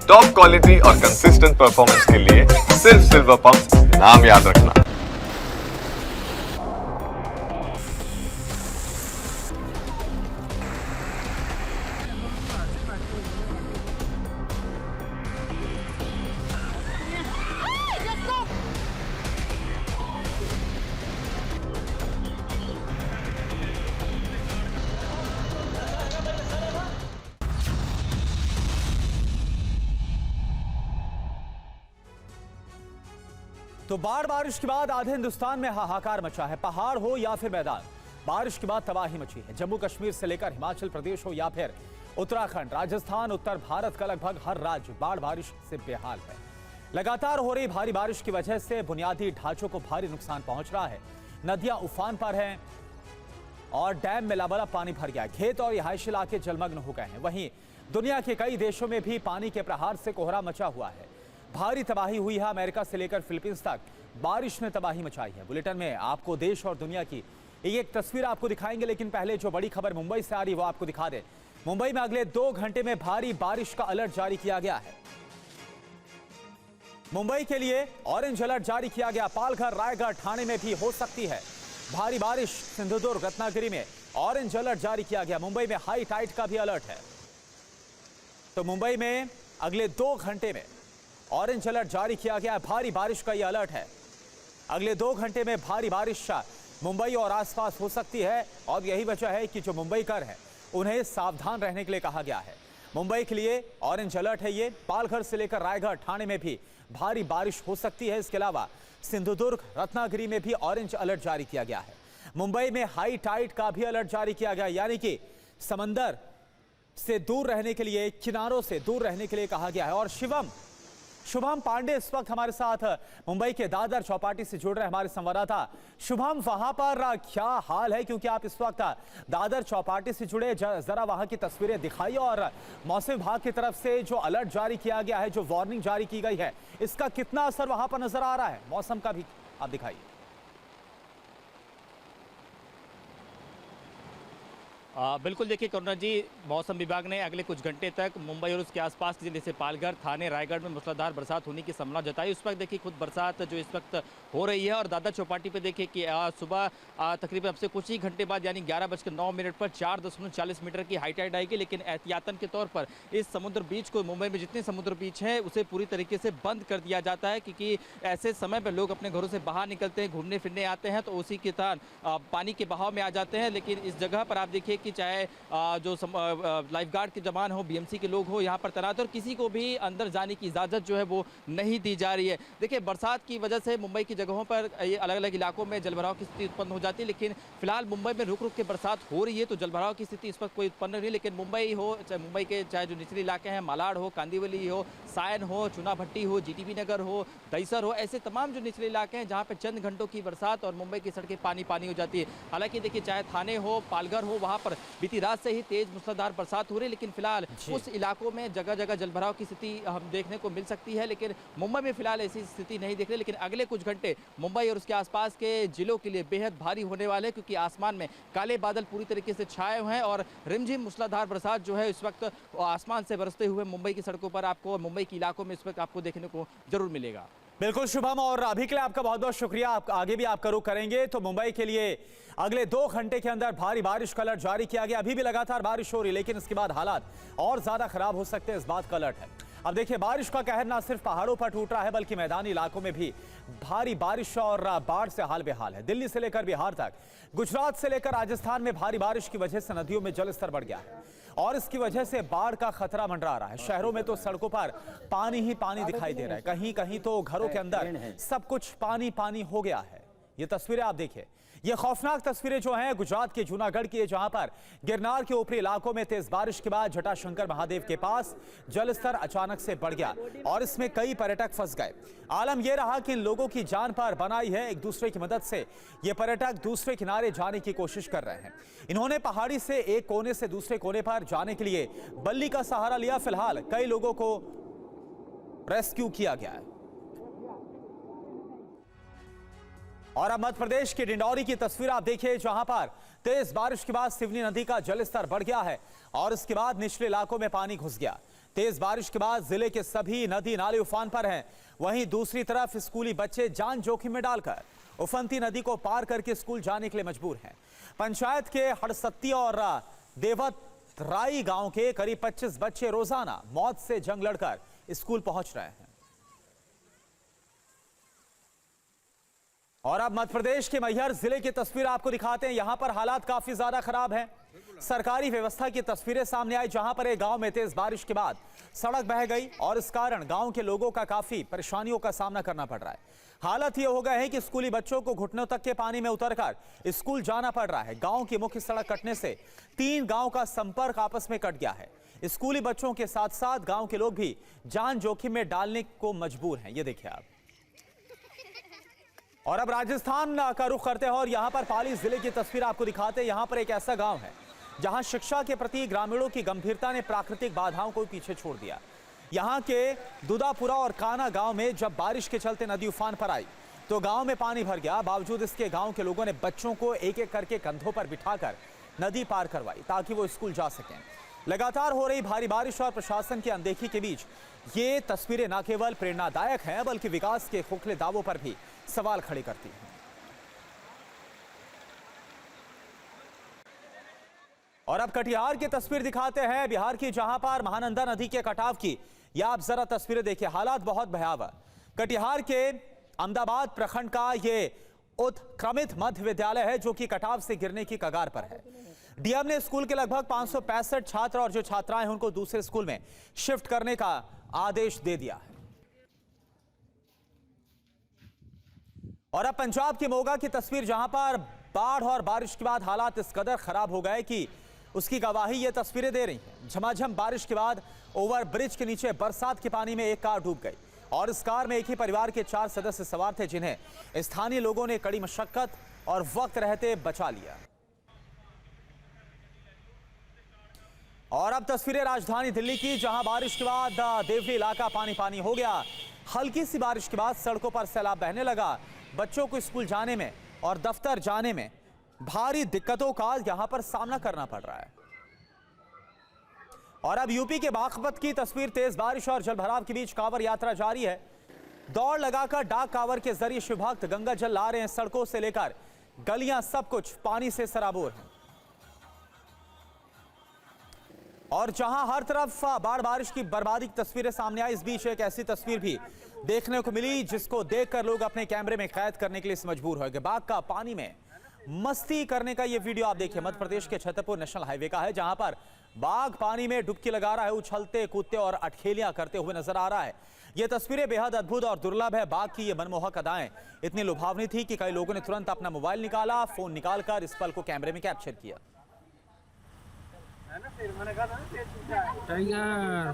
Top quality और consistent performance के लिए सिर्फ सिल्वर पंप नाम याद रखना। तो बारिश के बाद आधे हिंदुस्तान में हाहाकार मचा है। पहाड़ हो या फिर मैदान, बारिश के बाद तबाही मची है। जम्मू कश्मीर से लेकर हिमाचल प्रदेश हो या फिर उत्तराखंड, राजस्थान, उत्तर भारत का लगभग हर राज्य बारिश से बेहाल है। लगातार हो रही भारी बारिश की वजह से बुनियादी ढांचों को भारी नुकसान पहुंच रहा है। नदियां उफान पर हैं और डैम में लबालब पानी भर गया। खेत और रिहायशी इलाके जलमग्न हो गए हैं। वहीं दुनिया के कई देशों में भी पानी के प्रहार से कोहरा मचा हुआ है। भारी तबाही हुई है। अमेरिका से लेकर फिलीपींस तक बारिश ने तबाही मचाई है। बुलेटिन में आपको देश और दुनिया की एक तस्वीर आपको दिखाएंगे, लेकिन पहले जो बड़ी खबर मुंबई से आ रही है वो आपको दिखा दें। मुंबई में अगले 2 घंटे में भारी बारिश का अलर्ट जारी किया गया है। मुंबई के लिए ऑरेंज अलर्ट जारी किया गया। पालघर, रायगढ़, ठाणे में भी हो सकती है भारी बारिश। सिंधुदुर्ग, रत्नागिरी में ऑरेंज अलर्ट जारी किया गया। मुंबई में हाई टाइड का भी अलर्ट है। तो मुंबई में अगले 2 घंटे में ऑरेंज अलर्ट जारी किया गया। भारी बारिश का यह अलर्ट है। अगले 2 घंटे में भारी बारिश मुंबई और आसपास हो सकती है और यही वजह है कि जो मुंबईकर हैं उन्हें सावधान रहने के लिए कहा गया है। मुंबई के लिए ऑरेंज अलर्ट है ये। पालघर से लेकर रायगढ़, ठाणे में भी भारी बारिश हो सकती है। इसके अलावा सिंधुदुर्ग, रत्नागिरी में भी ऑरेंज अलर्ट जारी किया गया है। मुंबई में हाई टाइड का भी अलर्ट जारी किया गया, यानी कि समंदर से दूर रहने के लिए, किनारों से दूर रहने के लिए कहा गया है। और शुभम पांडे इस वक्त हमारे साथ मुंबई के दादर चौपाटी से जुड़ रहे हमारे संवाददाता। शुभम, वहां पर क्या हाल है, क्योंकि आप इस वक्त दादर चौपाटी से जुड़े, जरा वहां की तस्वीरें दिखाइए और मौसम विभाग की तरफ से जो अलर्ट जारी किया गया है, जो वार्निंग जारी की गई है, इसका कितना असर वहां पर नजर आ रहा है, मौसम का भी आप दिखाइए। बिल्कुल, देखिए करुणा जी, मौसम विभाग ने अगले कुछ घंटे तक मुंबई और उसके आसपास के जिले जैसे पालघर, थाने, रायगढ़ में मूसलाधार बरसात होने की संभावना जताई। उस वक्त देखिए खुद बरसात जो इस वक्त हो रही है और दादर चौपाटी पे देखिए कि सुबह तकरीबन अब से कुछ ही घंटे बाद यानी 11:09 पर 4.40 मीटर की हाई टाइड आएगी। लेकिन एहतियातन के तौर पर इस समुद्र बीच को, मुंबई में जितने समुद्र बीच हैं उसे पूरी तरीके से बंद कर दिया जाता है, क्योंकि ऐसे समय पर लोग अपने घरों से बाहर निकलते हैं, घूमने फिरने आते हैं, तो उसी के तहत पानी के बहाव में आ जाते हैं। लेकिन इस जगह पर आप देखिए कि चाहे जो लाइफ गार्ड के जवान हो, बीएमसी के लोग हो यहाँ पर तैनात, और किसी को भी अंदर जाने की इजाज़त जो है वो नहीं दी जा रही है। देखिए बरसात की वजह से मुंबई की जगहों पर अलग अलग इलाकों में जलभराव की स्थिति उत्पन्न हो जाती है। लेकिन फिलहाल मुंबई में रुक रुक के बरसात हो रही है, तो जलभराव की स्थिति इस वक्त कोई उत्पन्न नहीं। लेकिन मुंबई हो, चाहे मुंबई के चाहे जो निचले इलाके हैं, मालाड हो, कांदिवली हो, सायन हो, चुना भट्टी हो, जीटीबी नगर हो, दहीसर हो, ऐसे तमाम जो निचले इलाके हैं जहाँ पर चंद घंटों की बरसात और मुंबई की सड़कें पानी पानी हो जाती है। हालांकि देखिए चाहे थाने हो, पालघर हो, वहाँ पर बीती रात से ही तेज मूसलाधार बरसात हो रही है। लेकिन फिलहाल उस इलाकों में जगह जगह जलभराव की स्थिति हम देखने को मिल सकती है। लेकिन मुंबई में फिलहाल ऐसी स्थिति नहीं दिख रही। लेकिन अगले कुछ घंटे मुंबई और उसके आसपास के जिलों के लिए बेहद भारी होने वाले हैं, क्योंकि आसमान में काले बादल पूरी तरीके से छाए हुए हैं और रिमझिम मूसलाधार बरसात जो है इस वक्त आसमान से बरसते हुए मुंबई की सड़कों पर आपको, मुंबई के इलाकों में इस वक्त आपको देखने को जरूर मिलेगा। बिल्कुल शुभम, और अभी के लिए आपका बहुत बहुत शुक्रिया। आप आगे भी आपका रुख करेंगे। तो मुंबई के लिए अगले 2 घंटे के अंदर भारी बारिश का अलर्ट जारी किया गया। अभी भी लगातार बारिश हो रही है, लेकिन इसके बाद हालात और ज्यादा खराब हो सकते हैं, इस बात का अलर्ट है। अब देखिए बारिश का कहर ना सिर्फ पहाड़ों पर टूट रहा है, बल्कि मैदानी इलाकों में भी भारी बारिश और बाढ़ से हाल बेहाल है। दिल्ली से लेकर बिहार तक, गुजरात से लेकर राजस्थान में भारी बारिश की वजह से नदियों में जलस्तर बढ़ गया है और इसकी वजह से बाढ़ का खतरा मंडरा रहा है। शहरों में तो सड़कों पर पानी ही पानी दिखाई दे रहा है। कहीं कहीं तो घरों के अंदर सब कुछ पानी पानी हो गया है। ये तस्वीरें आप देखिए, ये खौफनाक तस्वीरें जो हैं गुजरात के जूनागढ़ की है, जहां पर गिरनार के ऊपरी इलाकों में तेज बारिश के बाद जटाशंकर महादेव के पास जलस्तर अचानक से बढ़ गया और इसमें कई पर्यटक फंस गए। आलम यह रहा कि इन लोगों की जान पर बनाई है। एक दूसरे की मदद से ये पर्यटक दूसरे किनारे जाने की कोशिश कर रहे हैं। इन्होंने पहाड़ी से एक कोने से दूसरे कोने पर जाने के लिए बल्ली का सहारा लिया। फिलहाल कई लोगों को रेस्क्यू किया गया है। और अब मध्य प्रदेश के डिंडौरी की तस्वीर आप देखिए, जहां पर तेज बारिश के बाद सिवनी नदी का जलस्तर बढ़ गया है और इसके बाद निचले इलाकों में पानी घुस गया। तेज बारिश के बाद जिले के सभी नदी नाले उफान पर हैं। वहीं दूसरी तरफ स्कूली बच्चे जान जोखिम में डालकर उफनती नदी को पार करके स्कूल जाने के लिए मजबूर हैं। पंचायत के हड़सत्ती और देवत राई गांव के करीब 25 बच्चे रोजाना मौत से जंग लड़कर स्कूल पहुंच रहे हैं। और अब मध्य प्रदेश के मैहर जिले की तस्वीर आपको दिखाते हैं। यहां पर हालात काफी ज्यादा खराब हैं। सरकारी व्यवस्था की तस्वीरें सामने आई, जहां पर एक गांव में तेज बारिश के बाद सड़क बह गई और इस कारण गांव के लोगों का काफी परेशानियों का सामना करना पड़ रहा है। हालत यह हो गया है कि स्कूली बच्चों को घुटनों तक के पानी में उतरकर स्कूल जाना पड़ रहा है। गांव की मुख्य सड़क कटने से 3 गांव का संपर्क आपस में कट गया है। स्कूली बच्चों के साथ साथ गांव के लोग भी जान जोखिम में डालने को मजबूर हैं। ये देखिए आप। और अब राजस्थान का रुख करते हैं और यहां पर पाली जिले की तस्वीर आपको दिखाते हैं। यहां पर एक ऐसा गांव है जहां शिक्षा के प्रति ग्रामीणों की गंभीरता ने प्राकृतिक बाधाओं को पीछे छोड़ दिया। यहां के दुदापुरा और काना गांव में जब बारिश के चलते नदी उफान पर आई तो गांव में पानी भर गया। बावजूद इसके गांव के लोगों ने बच्चों को एक एक करके कंधों पर बिठाकर नदी पार करवाई ताकि वो स्कूल जा सकें। लगातार हो रही भारी बारिश और प्रशासन की अनदेखी के बीच ये तस्वीरें न केवल प्रेरणादायक हैं बल्कि विकास के खोखले दावों पर भी सवाल खड़े करती हैं। और अब कटिहार की तस्वीर दिखाते हैं, बिहार की, जहां पर महानंदा नदी के कटाव की या आप जरा तस्वीरें देखिए। हालात बहुत भयावह। कटिहार के अहमदाबाद प्रखंड का ये उत्क्रमित मध्य विद्यालय है जो कि कटाव से गिरने की कगार पर है। डीएम ने स्कूल के लगभग 565 छात्र और जो छात्राएं हैं उनको दूसरे स्कूल में शिफ्ट करने का आदेश दे दिया है। और अब पंजाब की मोगा की तस्वीर, जहां पर बाढ़ और बारिश के बाद हालात इस कदर खराब हो गए कि उसकी गवाही ये तस्वीरें दे रही हैं। झमाझम बारिश के बाद ओवर ब्रिज के नीचे बरसात के पानी में एक कार डूब गई और इस कार में एक ही परिवार के 4 सदस्य सवार थे, जिन्हें स्थानीय लोगों ने कड़ी मशक्कत और वक्त रहते बचा लिया। और अब तस्वीरें राजधानी दिल्ली की, जहां बारिश के बाद देवली इलाका पानी पानी हो गया। हल्की सी बारिश के बाद सड़कों पर सैलाब बहने लगा। बच्चों को स्कूल जाने में और दफ्तर जाने में भारी दिक्कतों का यहां पर सामना करना पड़ रहा है। और अब यूपी के बागपत की तस्वीर, तेज बारिश और जलभराव के बीच कांवड़ यात्रा जारी है। दौड़ लगाकर डाक कांवड़ के जरिए शिव भक्त गंगा जल ला रहे हैं। सड़कों से लेकर गलियां सब कुछ पानी से सराबोर है। और जहां हर तरफ बाढ़ बारिश की बर्बादी की तस्वीरें सामने आई, इस बीच एक ऐसी तस्वीर भी देखने को मिली जिसको देखकर लोग अपने कैमरे में कैद करने के लिए मजबूर हो गए। बाघ का पानी में मस्ती करने का ये वीडियो आप देखिए। मध्य प्रदेश के छतरपुर नेशनल हाईवे का है, जहां पर बाघ पानी में डुबकी लगा रहा है, उछलते कूदते और अटखेलियां करते हुए नजर आ रहा है। ये तस्वीरें बेहद अद्भुत और दुर्लभ है। बाघ की ये मनमोहक अदाएं इतनी लुभावनी थी कि कई लोगों ने तुरंत अपना मोबाइल निकाला, फोन निकालकर इस पल को कैमरे में कैप्चर किया। टाइगर